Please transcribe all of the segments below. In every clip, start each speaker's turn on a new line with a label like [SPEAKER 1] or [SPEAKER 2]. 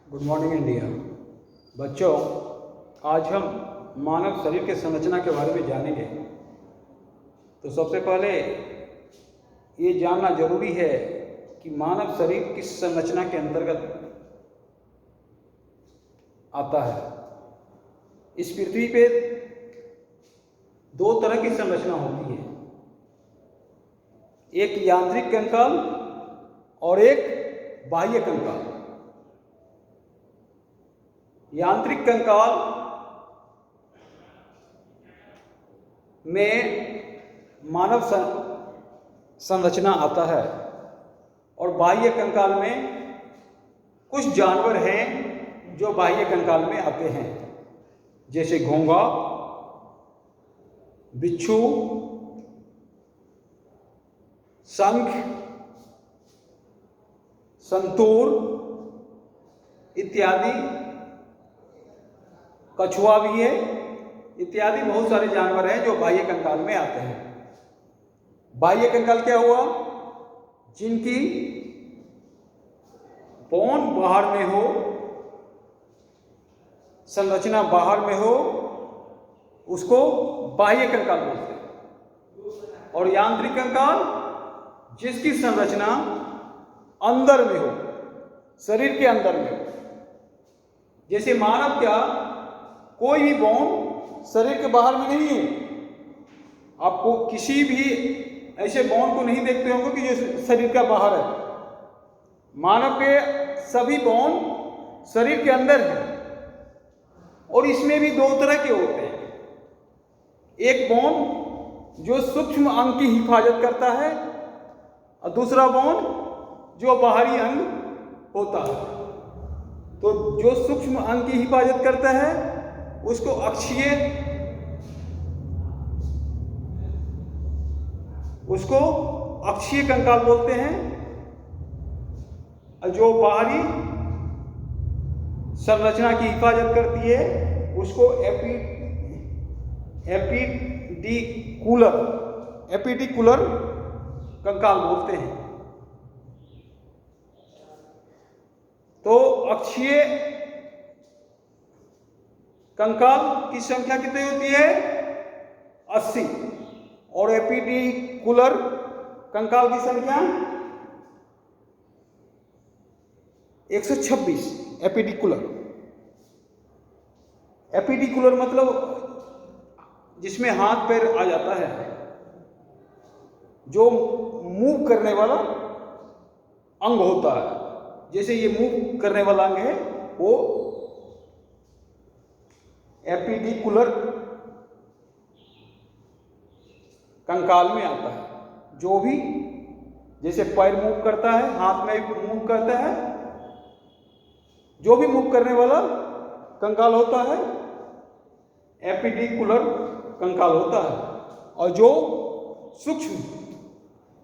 [SPEAKER 1] Good morning India. बच्चों, आज हम मानव शरीर के संरचना के बारे में जानेंगे। तो सबसे पहले ये जानना जरूरी है कि मानव शरीर किस संरचना के अंतर्गत आता है। इस पृथ्वी पे दो तरह की संरचना होती है, एक यांत्रिक कंकाल और एक बाह्य कंकाल। यांत्रिक कंकाल में मानव संरचना आता है और बाह्य कंकाल में कुछ जानवर हैं जो बाह्य कंकाल में आते हैं, जैसे घोंघा, बिच्छू, शंख, संतूर इत्यादि, कछुआ भी है इत्यादि। बहुत सारे जानवर हैं जो बाह्य कंकाल में आते हैं। बाह्य कंकाल क्या हुआ? जिनकी बोन बाहर में हो, संरचना बाहर में हो, उसको बाह्य कंकाल बोलते हैं। और यांत्रिक कंकाल जिसकी संरचना अंदर में हो, शरीर के अंदर में हो। जैसे मानव क्या कोई भी बोन शरीर के बाहर में नहीं है। आपको किसी भी ऐसे बोन को नहीं देखते होंगे कि जो शरीर का बाहर है। मानव के सभी बोन शरीर के अंदर है और इसमें भी दो तरह के होते हैं। एक बोन जो सूक्ष्म अंग की हिफाजत करता है और दूसरा बोन जो बाहरी अंग होता है। तो जो सूक्ष्म अंग की हिफाजत करता है उसको अक्षीय कंकाल बोलते हैं, और जो बाहरी संरचना की हिफाजत करती है उसको एपिडिकुलर कंकाल बोलते हैं। तो अक्षीय कंकाल की संख्या कितनी होती है? 80। और एपिडिकुलर कंकाल की संख्या 126। एपिडिकुलर मतलब जिसमें हाथ पैर आ जाता है, जो मूव करने वाला अंग होता है। जैसे ये मूव करने वाला अंग है वो एपिडिकुलर कंकाल में आता है। जो भी जैसे पैर मूव करता है, हाथ में मूव करता है, जो भी मूव करने वाला कंकाल होता है एपिडिकुलर कंकाल होता है। और जो सूक्ष्म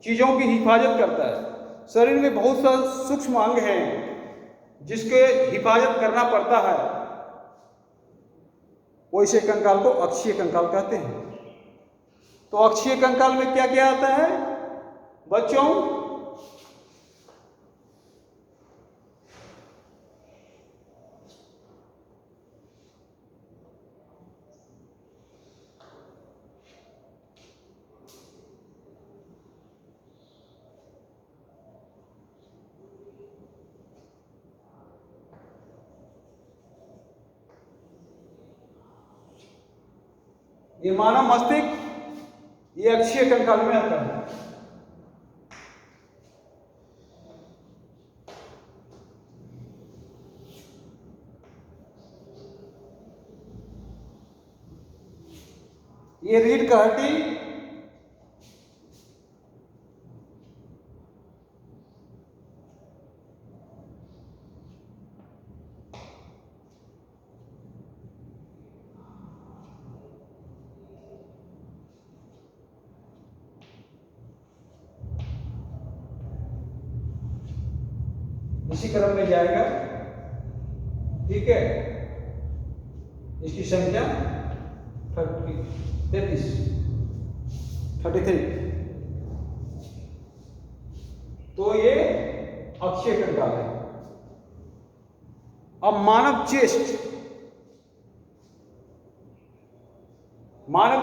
[SPEAKER 1] चीजों की हिफाजत करता है, शरीर में बहुत सारे सूक्ष्म अंग हैं जिसके हिफाजत करना पड़ता है, वैसे कंकाल को अक्षीय कंकाल कहते हैं। तो अक्षीय कंकाल में क्या क्या आता है बच्चों? ये मानव मस्तिष्क, ये अक्षीय कंकाल में आता है। ये रीढ़ का हड्डी, इसी क्रम में जाएगा, ठीक है। इसकी संख्या 33। तो ये अक्षीय कंकाल है। अब मानव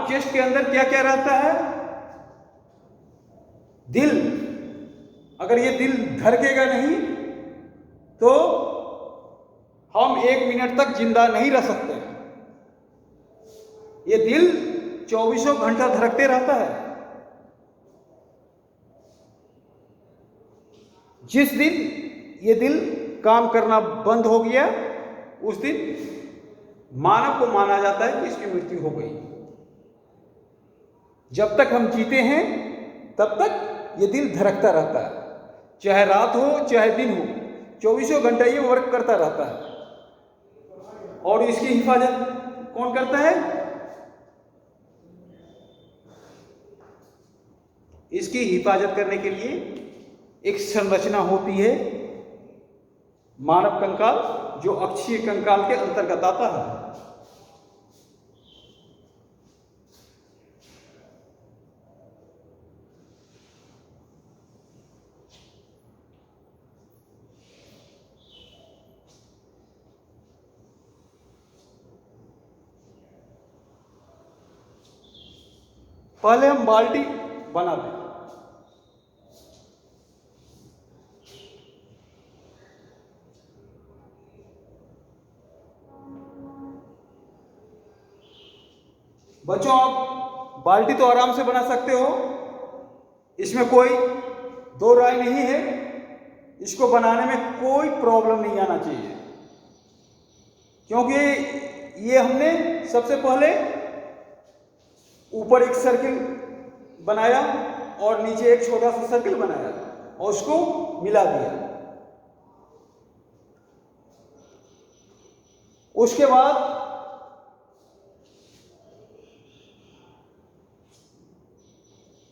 [SPEAKER 1] चेस्ट के अंदर क्या क्या रहता है? दिल। अगर ये दिल धड़केगा नहीं तो हम 1 मिनट तक जिंदा नहीं रह सकते। ये दिल 24 घंटा धड़कते रहता है। जिस दिन ये दिल काम करना बंद हो गया उस दिन मानव को माना जाता है कि इसकी मृत्यु हो गई। जब तक हम जीते हैं तब तक ये दिल धड़कता रहता है, चाहे रात हो चाहे दिन हो, 24 घंटा ये वर्क करता रहता है। और इसकी हिफाजत कौन करता है? इसकी हिफाजत करने के लिए एक संरचना होती है, मानव कंकाल, जो अक्षीय कंकाल के अंतर्गत आता है। पहले हम बाल्टी बना दें। बच्चों, आप बाल्टी तो आराम से बना सकते हो, इसमें कोई दो राय नहीं है। इसको बनाने में कोई प्रॉब्लम नहीं आना चाहिए, क्योंकि ये हमने सबसे पहले ऊपर एक सर्किल बनाया और नीचे एक छोटा सा सर्किल बनाया और उसको मिला दिया। उसके बाद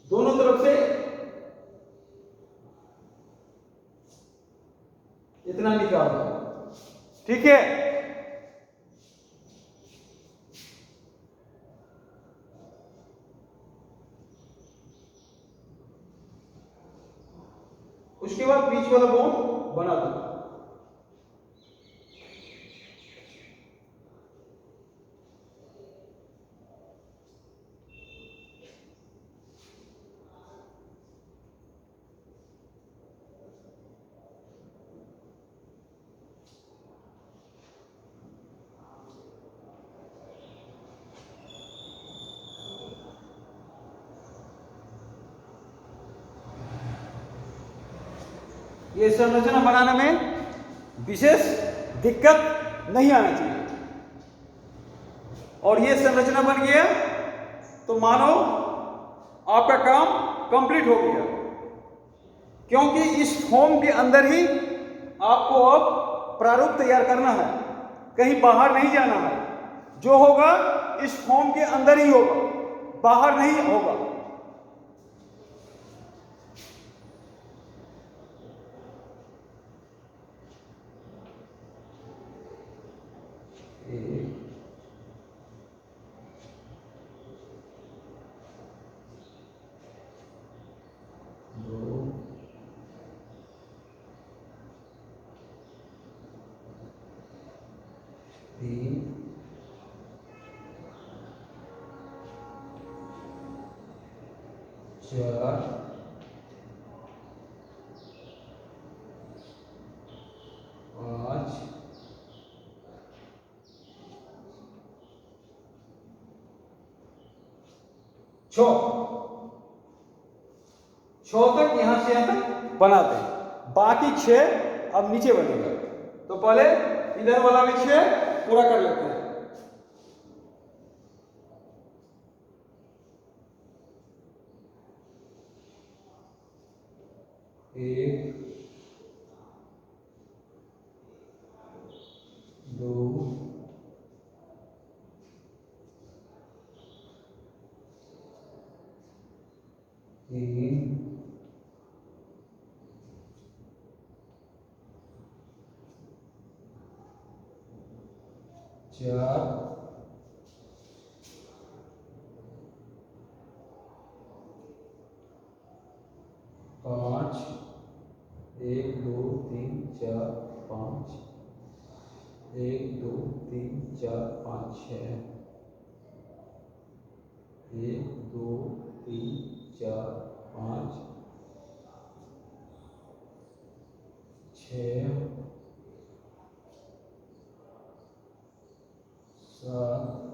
[SPEAKER 1] दोनों तरफ से इतना निकाल दो, ठीक है। उसके बाद बीच वाला बोन बना दो। ये संरचना बनाने में विशेष दिक्कत नहीं आना चाहिए। और ये संरचना बन गया तो मानो आपका काम कंप्लीट हो गया, क्योंकि इस फॉर्म के अंदर ही आपको अब प्रारूप तैयार करना है, कहीं बाहर नहीं जाना है। जो होगा इस फॉर्म के अंदर ही होगा, बाहर नहीं होगा। चार, पाँच, छः तक यहां से यहां तक बना दें। बाकी 6 अब नीचे बनेगा, तो पहले इधर वाला भी 6 पूरा कर लेते हैं। 1, 2, 3, 4, 5, 1, 2, 3, 4, 5, 1 2 3 4 5 6 1 2 3 4 5 6 7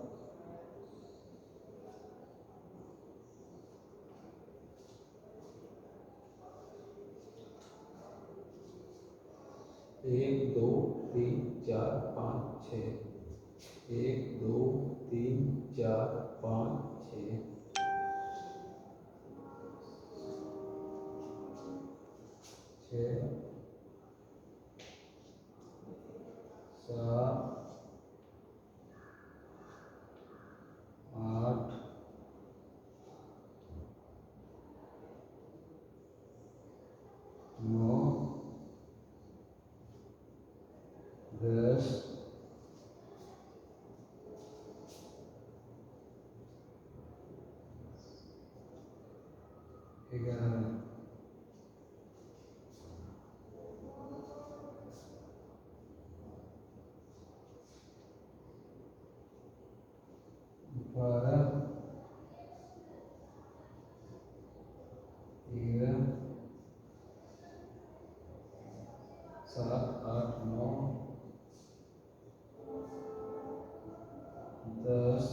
[SPEAKER 1] 1 2 3 4 5 6 1 2 3 4 5 6 6 7 8 9 10 11 12 13 7 8 9 10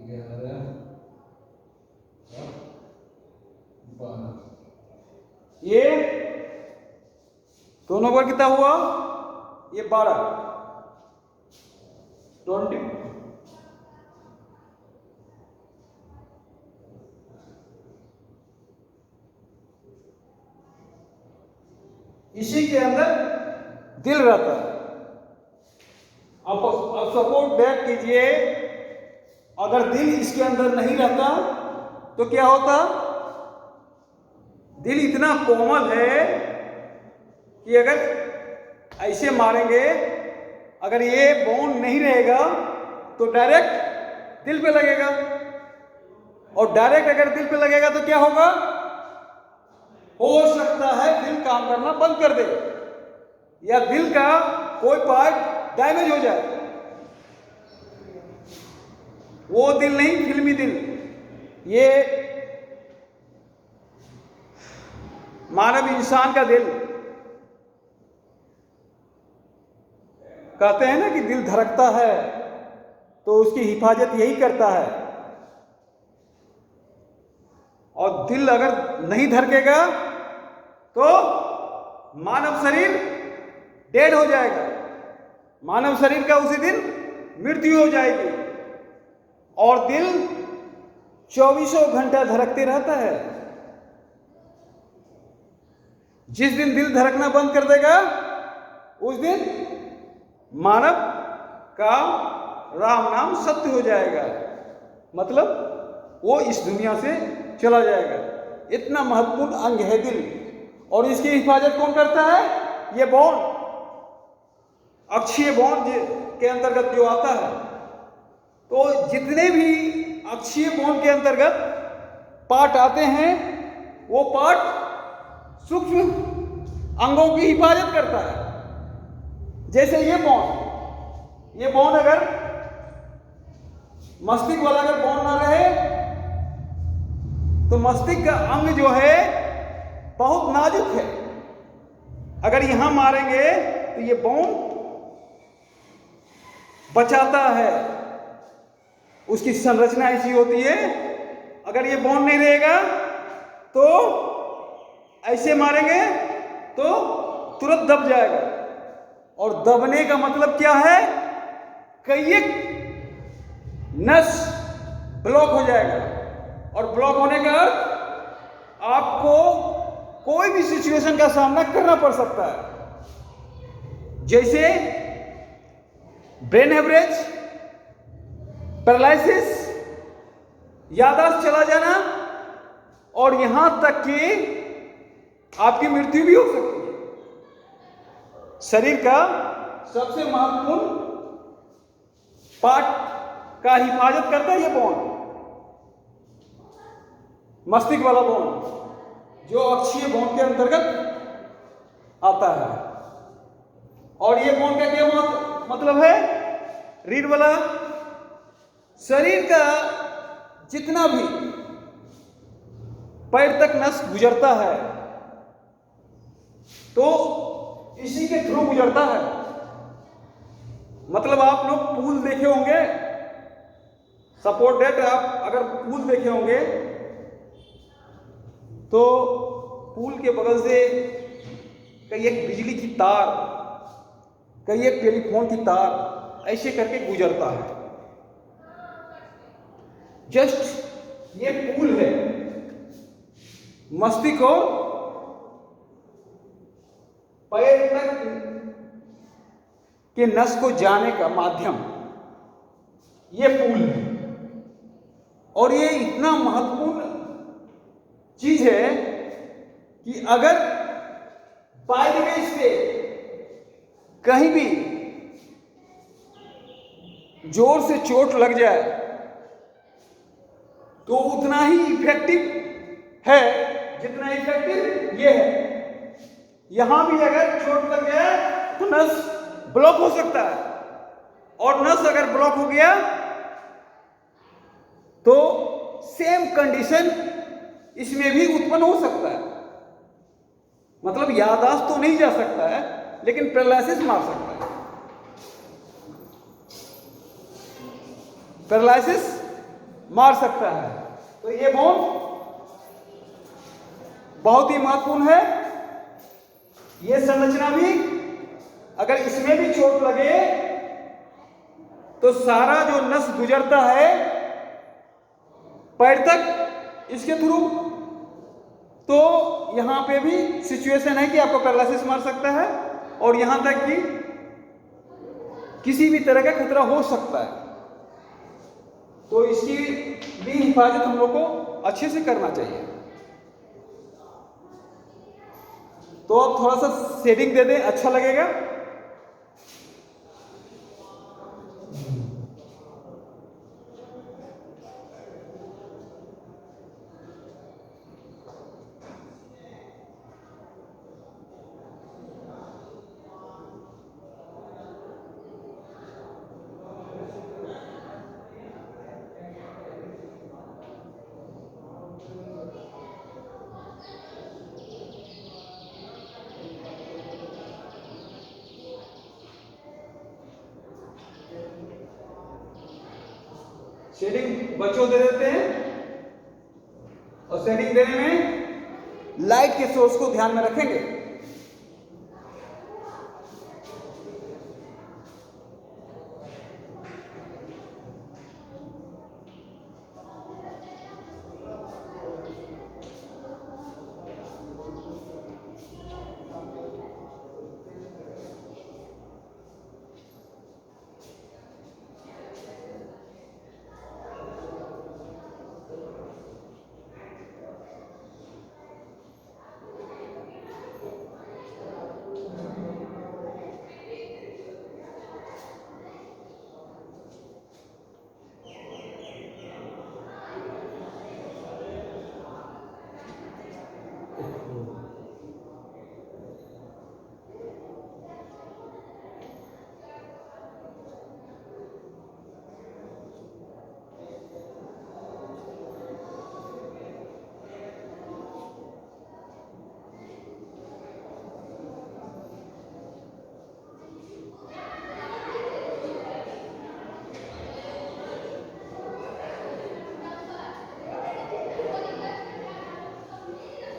[SPEAKER 1] 11 12 ये दोनों पर कितना हुआ? ये 12 20 इसी के अंदर दिल रहता है। अब सपोर्ट बैक कीजिए, अगर दिल इसके अंदर नहीं रहता तो क्या होता? दिल इतना कोमल है कि अगर ऐसे मारेंगे, अगर ये बोन नहीं रहेगा तो डायरेक्ट दिल पे लगेगा, और डायरेक्ट अगर दिल पे लगेगा तो क्या होगा? हो सकता है दिल काम करना बंद कर दे, या दिल का कोई पार्ट डैमेज हो जाए। वो दिल नहीं, फिल्मी दिल। ये मानव इंसान का दिल, कहते हैं ना कि दिल धड़कता है तो उसकी हिफाजत यही करता है, और दिल अगर नहीं धड़केगा तो मानव शरीर डेड हो जाएगा, मानव शरीर का उसी दिन मृत्यु हो जाएगी। और दिल 24 घंटा धड़कते रहता है। जिस दिन दिल धड़कना बंद कर देगा उस दिन मानव का राम नाम सत्य हो जाएगा, मतलब वो इस दुनिया से चला जाएगा। इतना महत्वपूर्ण अंग है दिल, और इसकी हिफाजत कौन करता है? ये बॉन्ड, अक्षीय बॉन्ड के अंतर्गत जो आता है। तो जितने भी अक्षीय बॉन्ड के अंतर्गत पार्ट आते हैं, वो पार्ट सूक्ष्म अंगों की हिफाजत करता है। जैसे ये बॉन्ड अगर मस्तिष्क वाला अगर बॉन्ड ना रहे तो मस्तिष्क का अंग जो है बहुत नाजुक है। अगर यहां मारेंगे तो ये बॉन्ड बचाता है, उसकी संरचना ऐसी होती है। अगर ये बॉन्ड नहीं रहेगा तो ऐसे मारेंगे तो तुरंत दब जाएगा, और दबने का मतलब क्या है? कैयक नस ब्लॉक हो जाएगा, और ब्लॉक होने का अर्थ आपको कोई भी सिचुएशन का सामना करना पड़ सकता है, जैसे ब्रेन हेमरेज, पैरालिसिस, याददाश्त चला जाना, और यहां तक कि आपकी मृत्यु भी हो सकती है। शरीर का सबसे महत्वपूर्ण पार्ट का हिफाजत करता है ये बॉन्ड, मस्तिष्क वाला बॉन्ड, जो अक्षीय बॉन्ड के अंतर्गत आता है। और ये बोन का क्या मतलब है? रीढ़ वाला। शरीर का जितना भी पैर तक नस गुजरता है तो इसी के थ्रू गुजरता है। मतलब आप लोग पूल देखे होंगे, सपोर्ट डेट, आप अगर पूल देखे होंगे तो पूल के बगल से कहीं एक बिजली की तार, कहीं एक टेलीफोन की तार ऐसे करके गुजरता है। जस्ट ये पूल है मस्तिष्क और पैर तक के नस को जाने का माध्यम, ये पूल है। और ये इतना महत्वपूर्ण चीज है कि अगर बाय द वे इस पे कहीं भी जोर से चोट लग जाए तो उतना ही इफेक्टिव है जितना इफेक्टिव ये है। यहां भी अगर चोट लग जाए तो नस ब्लॉक हो सकता है, और नस अगर ब्लॉक हो गया तो सेम कंडीशन इसमें भी उत्पन्न हो सकता है। मतलब याददाश्त तो नहीं जा सकता है लेकिन पैरालिसिस मार सकता है। पैरालिसिस मार सकता है। तो ये बोन बहुत ही महत्वपूर्ण है। ये संरचना भी अगर इसमें भी चोट लगे तो सारा जो नस गुजरता है पैर तक इसके थ्रू, तो यहां पे भी सिचुएशन है कि आपको पैरालिसिस मार सकता है और यहां तक कि किसी भी तरह का खतरा हो सकता है। तो इसकी भी हिफाजत हम लोग को अच्छे से करना चाहिए। तो आप थोड़ा सा शेडिंग दे दें, अच्छा लगेगा। शेडिंग बच्चों दे देते हैं, और शेडिंग देने में लाइट के सोर्स को ध्यान में रखेंगे।